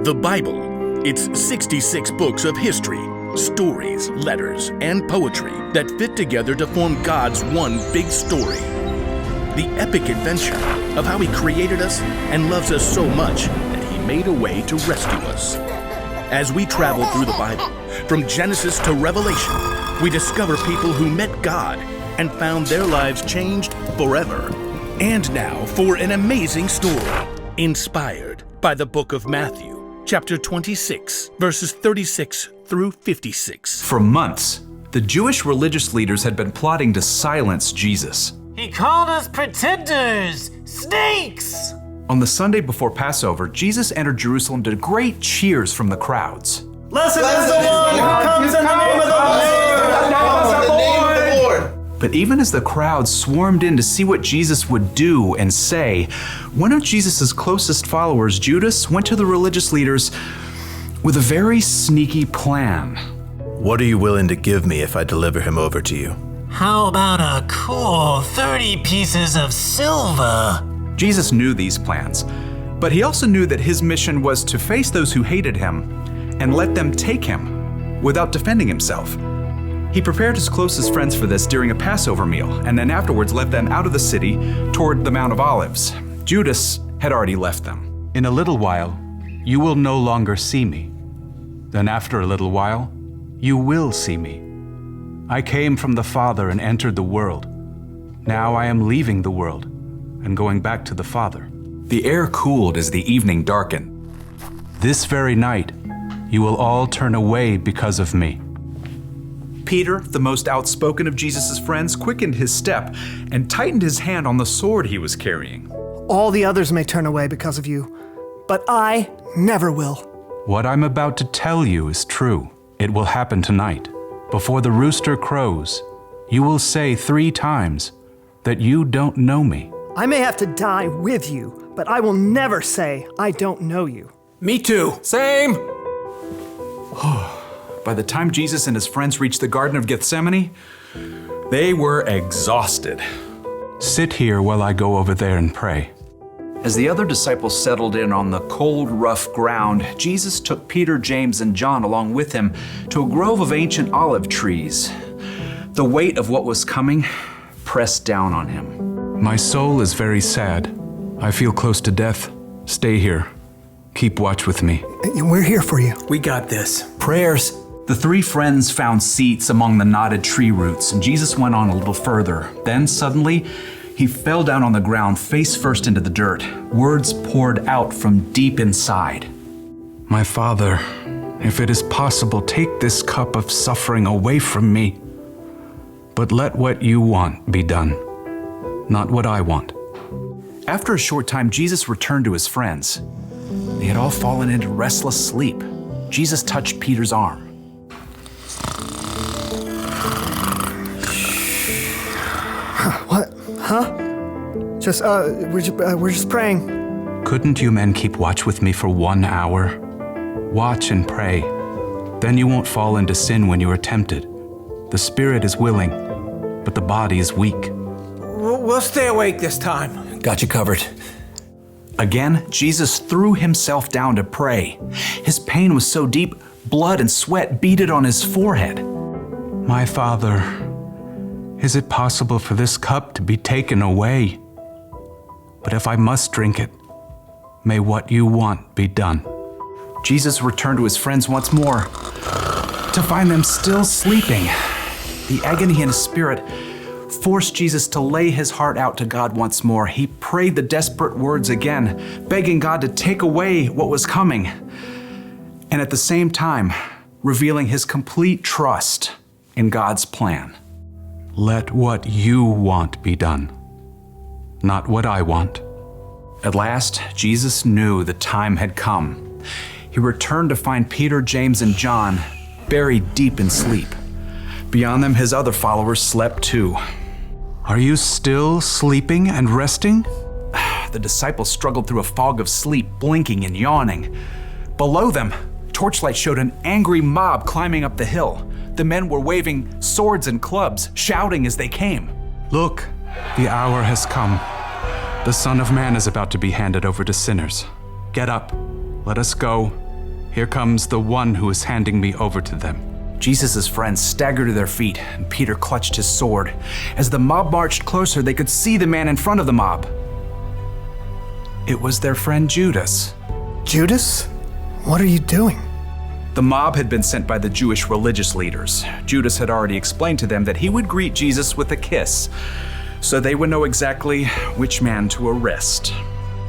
The Bible. It's 66 books of history, stories, letters, and poetry that fit together to form God's one big story. The epic adventure of how He created us and loves us so much that He made a way to rescue us. As we travel through the Bible, from Genesis to Revelation, we discover people who met God and found their lives changed forever. And now for an amazing story, inspired by the book of Matthew, chapter 26, verses 36 through 56. For months, the Jewish religious leaders had been plotting to silence Jesus. He called us pretenders, snakes! On the Sunday before Passover, Jesus entered Jerusalem to great cheers from the crowds. Blessed is the one who comes in the name of the Lord! But even as the crowd swarmed in to see what Jesus would do and say, one of Jesus' closest followers, Judas, went to the religious leaders with a very sneaky plan. What are you willing to give me if I deliver him over to you? How about a cool 30 pieces of silver? Jesus knew these plans, but he also knew that his mission was to face those who hated him and let them take him without defending himself. He prepared his closest friends for this during a Passover meal, and then afterwards led them out of the city toward the Mount of Olives. Judas had already left them. In a little while, you will no longer see me. Then after a little while, you will see me. I came from the Father and entered the world. Now I am leaving the world and going back to the Father. The air cooled as the evening darkened. This very night, you will all turn away because of me. Peter, the most outspoken of Jesus' friends, quickened his step and tightened his hand on the sword he was carrying. All the others may turn away because of you, but I never will. What I'm about to tell you is true. It will happen tonight. Before the rooster crows, you will say 3 times that you don't know me. I may have to die with you, but I will never say I don't know you. Me too. Same. By the time Jesus and his friends reached the Garden of Gethsemane, they were exhausted. Sit here while I go over there and pray. As the other disciples settled in on the cold, rough ground, Jesus took Peter, James, and John along with him to a grove of ancient olive trees. The weight of what was coming pressed down on him. My soul is very sad. I feel close to death. Stay here. Keep watch with me. We're here for you. We got this. Prayers. The 3 friends found seats among the knotted tree roots, and Jesus went on a little further. Then suddenly, he fell down on the ground, face first into the dirt. Words poured out from deep inside. My Father, if it is possible, take this cup of suffering away from me. But let what you want be done, not what I want. After a short time, Jesus returned to his friends. They had all fallen into restless sleep. Jesus touched Peter's arm. What? Huh? We're just praying. Couldn't you men keep watch with me for 1 hour? Watch and pray. Then you won't fall into sin when you are tempted. The spirit is willing, but the body is weak. We'll stay awake this time. Got you covered. Again, Jesus threw himself down to pray. His pain was so deep, blood and sweat beaded on his forehead. My Father, is it possible for this cup to be taken away? But if I must drink it, may what you want be done. Jesus returned to his friends once more, to find them still sleeping. The agony in his spirit forced Jesus to lay his heart out to God once more. He prayed the desperate words again, begging God to take away what was coming, and at the same time, revealing his complete trust in God's plan. Let what you want be done, not what I want. At last, Jesus knew the time had come. He returned to find Peter, James, and John buried deep in sleep. Beyond them, his other followers slept too. Are you still sleeping and resting? The disciples struggled through a fog of sleep, blinking and yawning. Below them, torchlight showed an angry mob climbing up the hill. The men were waving swords and clubs, shouting as they came. Look, the hour has come. The Son of Man is about to be handed over to sinners. Get up, let us go, Here comes the one who is handing me over to them. Jesus' friends staggered to their feet, and Peter clutched his sword. As the mob marched closer, they could see the man in front of the mob. It was their friend Judas. Judas? What are you doing? The mob had been sent by the Jewish religious leaders. Judas had already explained to them that he would greet Jesus with a kiss, so they would know exactly which man to arrest.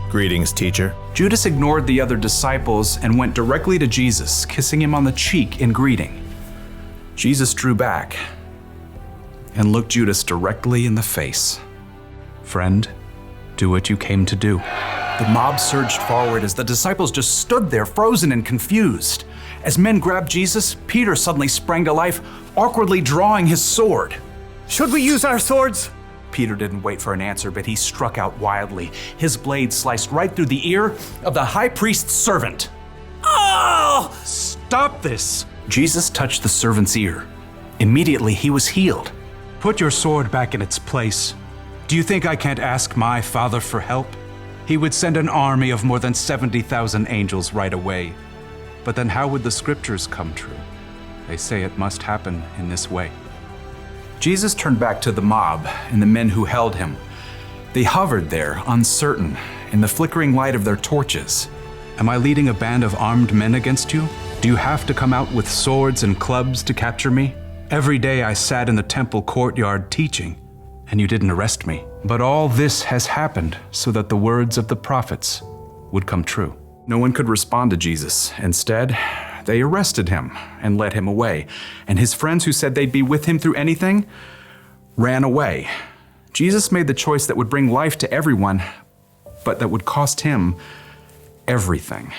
Greetings, teacher. Judas ignored the other disciples and went directly to Jesus, kissing him on the cheek in greeting. Jesus drew back and looked Judas directly in the face. Friend, do what you came to do. The mob surged forward as the disciples just stood there, frozen and confused. As men grabbed Jesus, Peter suddenly sprang to life, awkwardly drawing his sword. Should we use our swords? Peter didn't wait for an answer, but he struck out wildly. His blade sliced right through the ear of the high priest's servant. Oh! Stop this! Jesus touched the servant's ear. Immediately, he was healed. Put your sword back in its place. Do you think I can't ask my Father for help? He would send an army of more than 70,000 angels right away. But then how would the scriptures come true? They say it must happen in this way. Jesus turned back to the mob and the men who held him. They hovered there, uncertain, in the flickering light of their torches. Am I leading a band of armed men against you? Do you have to come out with swords and clubs to capture me? Every day I sat in the temple courtyard teaching, and you didn't arrest me. But all this has happened so that the words of the prophets would come true. No one could respond to Jesus. Instead, they arrested him and led him away. And his friends who said they'd be with him through anything ran away. Jesus made the choice that would bring life to everyone, but that would cost him everything.